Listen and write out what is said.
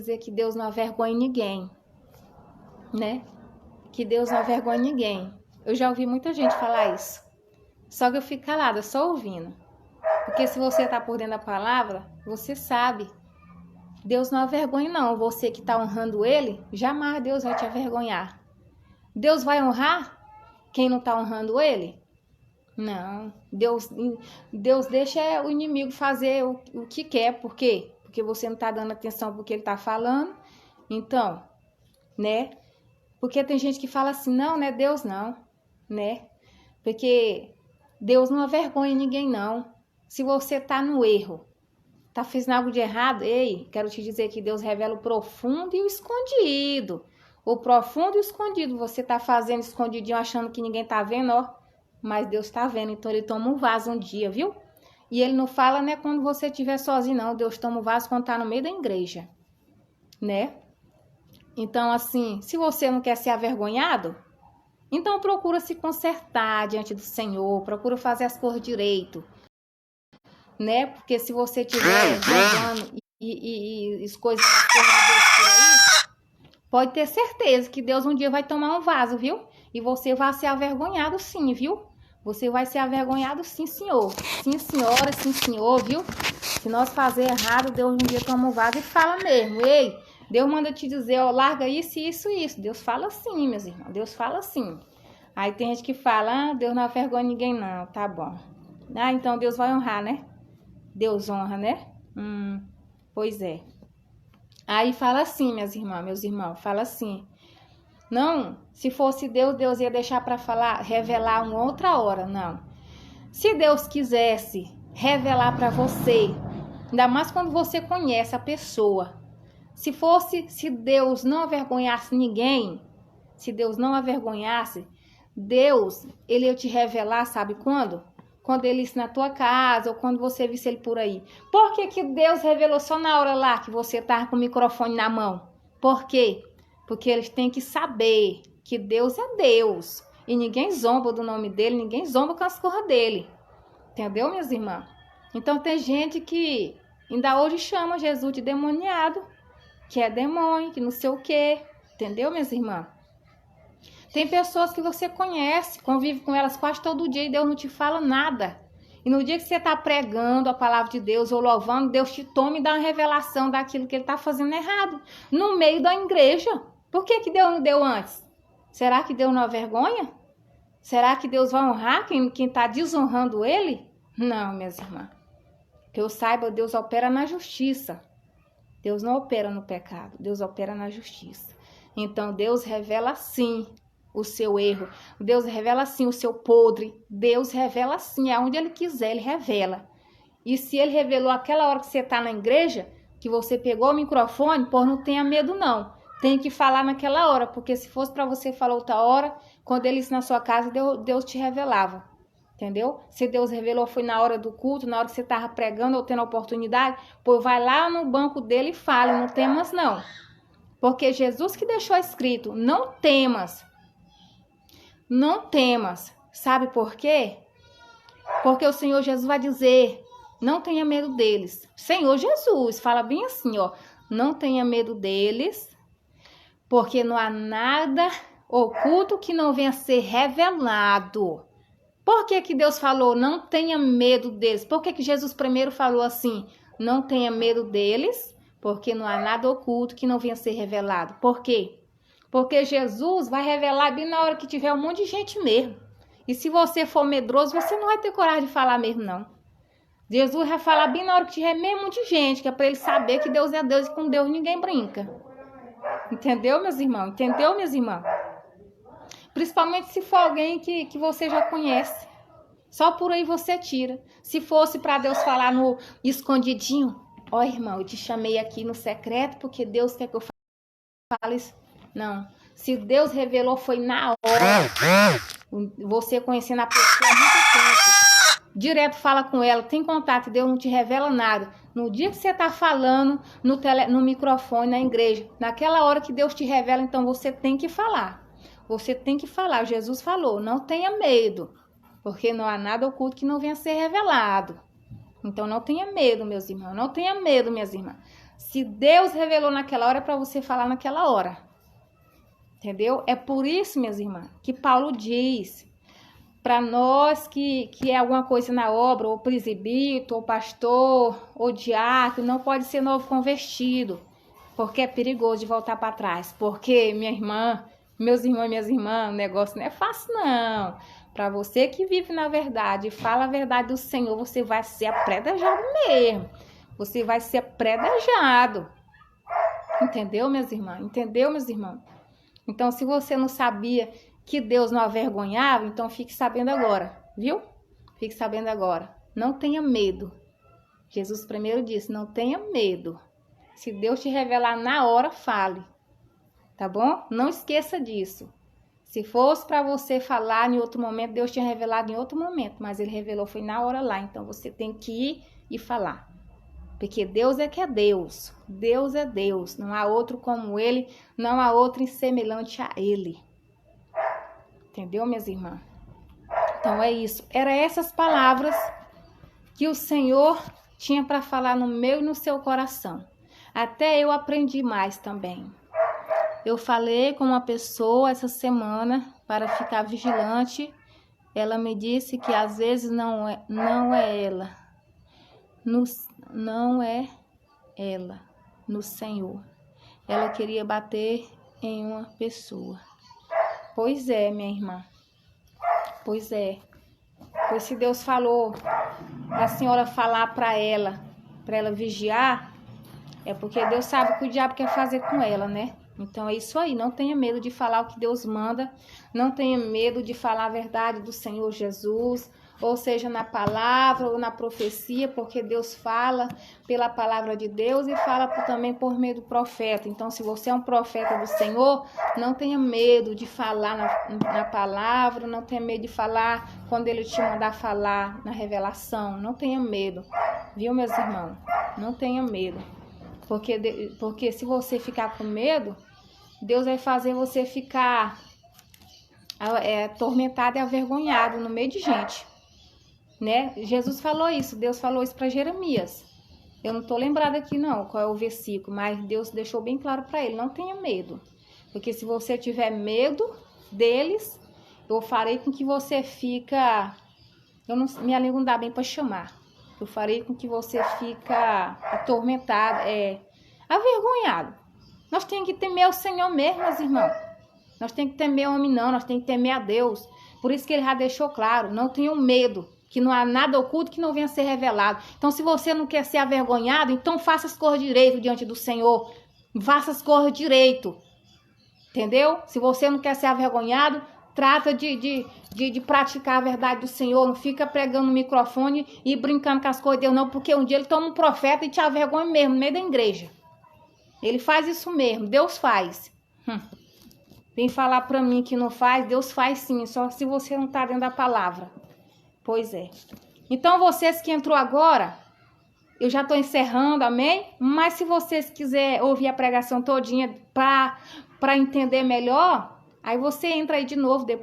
dizer que Deus não avergonha ninguém, né? Que Deus não avergonha ninguém. Eu já ouvi muita gente falar isso. Só que eu fico calada, só ouvindo. Porque se você tá por dentro da palavra, você sabe. Deus não avergonha não. Você que tá honrando Ele, jamais Deus vai te avergonhar. Deus vai honrar quem não tá honrando Ele? Não. Deus deixa o inimigo fazer o que quer. Por quê? Porque você não tá dando atenção pro que ele tá falando. Então, né? Porque tem gente que fala assim, não é Deus não, né? Porque Deus não avergonha ninguém não. Se você tá no erro, tá fazendo algo de errado, ei, quero te dizer que Deus revela o profundo e o escondido. O profundo e o escondido, você tá fazendo escondidinho achando que ninguém tá vendo, ó. Mas Deus tá vendo, então ele toma um vaso um dia, viu? E ele não fala, né, quando você estiver sozinho, não. Deus toma um vaso quando tá no meio da igreja, né? Então, assim, se você não quer ser avergonhado, então procura se consertar diante do Senhor, procura fazer as coisas direito, né? Porque se você estiver jogando e as coisas de Deus por aí, pode ter certeza que Deus um dia vai tomar um vaso, viu? E você vai ser avergonhado sim, viu? Você vai ser avergonhado sim, senhor. Sim, senhora, sim, senhor, viu? Se nós fazer errado, Deus um dia toma um vaso e fala mesmo, ei, Deus manda te dizer, ó, larga isso, isso, isso. Deus fala assim, meus irmãos, Deus fala assim. Aí tem gente que fala, Deus não avergonha ninguém não, tá bom. Então Deus vai honrar, né? Deus honra, né? Pois é. Aí fala assim, minhas irmãs, meus irmãos, fala assim. Não, se fosse Deus, Deus ia deixar para falar, revelar uma outra hora, não. Se Deus quisesse revelar para você, ainda mais quando você conhece a pessoa, se Deus não avergonhasse ninguém, se Deus não avergonhasse, Deus, ele ia te revelar, sabe quando? Quando ele ia na tua casa, ou quando você visse ele por aí. Por que Deus revelou só na hora lá que você estava com o microfone na mão? Por quê? Porque eles têm que saber que Deus é Deus. E ninguém zomba do nome dele, ninguém zomba com as coisas dele. Entendeu, minhas irmãs? Então tem gente que ainda hoje chama Jesus de demoniado, que é demônio, que não sei o quê. Entendeu, minhas irmãs? Tem pessoas que você conhece, convive com elas quase todo dia e Deus não te fala nada. E no dia que você está pregando a palavra de Deus ou louvando, Deus te toma e dá uma revelação daquilo que ele está fazendo errado. No meio da igreja. Por que Deus não deu antes? Será que Deus não há vergonha? Será que Deus vai honrar quem está desonrando ele? Não, minhas irmãs. Que eu saiba, Deus opera na justiça. Deus não opera no pecado. Deus opera na justiça. Então, Deus revela sim o seu erro. Deus revela sim o seu podre. Deus revela sim. Aonde ele quiser, ele revela. E se ele revelou aquela hora que você está na igreja, que você pegou o microfone, pô, não tenha medo não. Tem que falar naquela hora, porque se fosse para você falar outra hora, quando ele na sua casa, Deus te revelava. Entendeu? Se Deus revelou foi na hora do culto, na hora que você estava pregando ou tendo a oportunidade, pô, vai lá no banco dele e fale, não temas não. Porque Jesus que deixou escrito, não temas. Não temas. Sabe por quê? Porque o Senhor Jesus vai dizer, não tenha medo deles. Senhor Jesus, fala bem assim, ó, não tenha medo deles, porque não há nada oculto que não venha a ser revelado. Por que Deus falou, não tenha medo deles? Por que Jesus primeiro falou assim, não tenha medo deles, porque não há nada oculto que não venha a ser revelado? Por quê? Porque Jesus vai revelar bem na hora que tiver um monte de gente mesmo. E se você for medroso, você não vai ter coragem de falar mesmo, não. Jesus vai falar bem na hora que tiver mesmo um monte de gente, que é para ele saber que Deus é Deus e com Deus ninguém brinca. Entendeu, meus irmãos? Entendeu, minhas irmãs? Principalmente se for alguém que você já conhece. Só por aí você tira. Se fosse para Deus falar no escondidinho, ó irmão, eu te chamei aqui no secreto porque Deus quer que eu fale isso. Não. Se Deus revelou foi na hora. Você conhecendo a pessoa há muito tempo. Direto fala com ela, tem contato, Deus não te revela nada. No dia que você está falando no microfone, na igreja, naquela hora que Deus te revela, então você tem que falar. Você tem que falar. Jesus falou, não tenha medo, porque não há nada oculto que não venha a ser revelado. Então não tenha medo, meus irmãos, não tenha medo, minhas irmãs. Se Deus revelou naquela hora, é para você falar naquela hora. Entendeu? É por isso, minhas irmãs, que Paulo diz para nós que é alguma coisa na obra, ou presbítero, ou pastor, ou diácono, não pode ser novo convertido, porque é perigoso de voltar para trás. Porque, minha irmã, meus irmãos e minhas irmãs, o negócio não é fácil, não. Para você que vive na verdade, fala a verdade do Senhor, você vai ser apredejado mesmo. Você vai ser apredejado. Entendeu, minhas irmãs? Entendeu, meus irmãos? Então, se você não sabia que Deus não avergonhava, então fique sabendo agora, viu? Fique sabendo agora. Não tenha medo. Jesus primeiro disse, não tenha medo. Se Deus te revelar na hora, fale. Tá bom? Não esqueça disso. Se fosse para você falar em outro momento, Deus tinha revelado em outro momento, mas Ele revelou foi na hora lá. Então, você tem que ir e falar. Porque Deus é que é Deus. Deus é Deus. Não há outro como Ele, não há outro semelhante a Ele. Entendeu, minhas irmãs? Então é isso. Era essas palavras que o Senhor tinha para falar no meu e no seu coração. Até eu aprendi mais também. Eu falei com uma pessoa essa semana para ficar vigilante. Ela me disse que às vezes não é ela. Não é ela, no Senhor. Ela queria bater em uma pessoa. Pois é, minha irmã. Pois é. Pois se Deus falou a senhora falar para ela vigiar, é porque Deus sabe o que o diabo quer fazer com ela, né? Então é isso aí, não tenha medo de falar o que Deus manda, não tenha medo de falar a verdade do Senhor Jesus, ou seja, na palavra ou na profecia, porque Deus fala pela palavra de Deus e fala também por meio do profeta. Então, se você é um profeta do Senhor, não tenha medo de falar na palavra, não tenha medo de falar quando Ele te mandar falar na revelação. Não tenha medo, viu, meus irmãos? Não tenha medo, porque se você ficar com medo, Deus vai fazer você ficar atormentado e avergonhado no meio de gente. Né? Jesus falou isso, Deus falou isso para Jeremias. Eu não estou lembrada aqui não, qual é o versículo, mas Deus deixou bem claro para ele, não tenha medo. Porque se você tiver medo deles, eu farei com que você fica... minha língua não dá bem para chamar. Eu farei com que você fica atormentado, avergonhado. Nós temos que temer o Senhor mesmo, meus irmãos. Nós temos que temer o homem não, nós temos que temer a Deus. Por isso que ele já deixou claro, não tenham medo. Que não há nada oculto que não venha a ser revelado. Então, se você não quer ser avergonhado, então faça as coisas direito diante do Senhor. Faça as coisas direito. Entendeu? Se você não quer ser avergonhado, trata de praticar a verdade do Senhor. Não fica pregando no microfone e brincando com as coisas de Deus, não. Porque um dia ele toma um profeta e te avergonha mesmo, no meio da igreja. Ele faz isso mesmo. Deus faz. Vem falar pra mim que não faz. Deus faz sim. Só se você não tá dentro da palavra. Pois é. Então, vocês que entrou agora, eu já estou encerrando, amém? Mas se vocês quiserem ouvir a pregação todinha para entender melhor, aí você entra aí de novo depois.